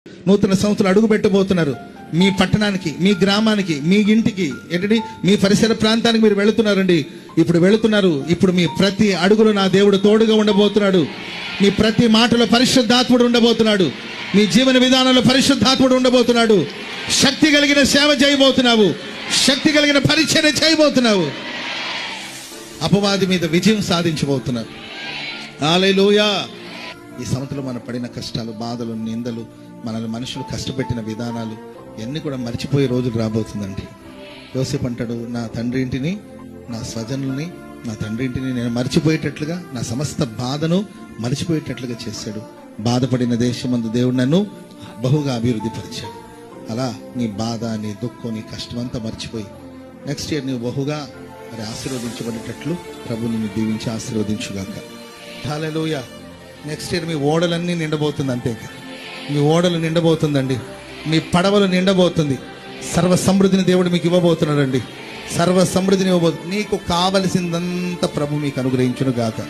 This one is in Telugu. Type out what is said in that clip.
నూతన సంవత్సరం అడుగు పెట్టబోతున్నారు. మీ పట్టణానికి, మీ గ్రామానికి, మీ ఇంటికి, ఏంటండి మీ పరిసర ప్రాంతానికి మీరు వెళుతున్నారండి. ఇప్పుడు వెళుతున్నారు. ఇప్పుడు మీ ప్రతి అడుగులో నా దేవుడు తోడుగా ఉండబోతున్నాడు. మీ ప్రతి మాటలో పరిశుద్ధాత్ముడు ఉండబోతున్నాడు. మీ జీవన విధానంలో పరిశుద్ధాత్ముడు ఉండబోతున్నాడు. శక్తి కలిగిన సేవ చేయబోతున్నావు. శక్తి కలిగిన పరిచర్య చేయబోతున్నావు. అపవాది మీద విజయం సాధించబోతున్నారు. హల్లెలూయా. ఈ సంవత్సరంలో మనం పడిన కష్టాలు, బాధలు, నిందలు, మనల్ని మనుషులు కష్టపెట్టిన విధానాలు ఇవన్నీ కూడా మర్చిపోయే రోజులు రాబోతుందండి. యోసేపు అంటాడు, నా తండ్రి ఇంటిని, నా స్వజనుల్ని, నా తండ్రి ఇంటిని నేను మర్చిపోయేటట్లుగా, నా సమస్త బాధను మర్చిపోయేటట్లుగా చేశాడు. బాధపడిన దేశమందు దేవుడు నన్ను బహుగా అభివృద్ధి పరిచాడు. అలా నీ బాధ, నీ దుఃఖం, నీ కష్టం అంతా మర్చిపోయి నెక్స్ట్ ఇయర్ నువ్వు బహుగా మరి ఆశీర్వదించబడేటట్లు ప్రభు నిన్ను దీవించి ఆశీర్వదించుగాక. హల్లెలూయా. నెక్స్ట్ ఇయర్ మీ ఓడలన్నీ నిండబోతుంది. అంతే, మీ ఓడలు నిండబోతుందండి. మీ పడవలు నిండబోతుంది. సర్వ సమృద్ధిని దేవుడు మీకు ఇవ్వబోతున్నాడండి. సర్వ సమృద్ధిని ఇవ్వబోతుంది. నీకు కావలసిందంతా ప్రభు మీకు అనుగ్రహించును గాక.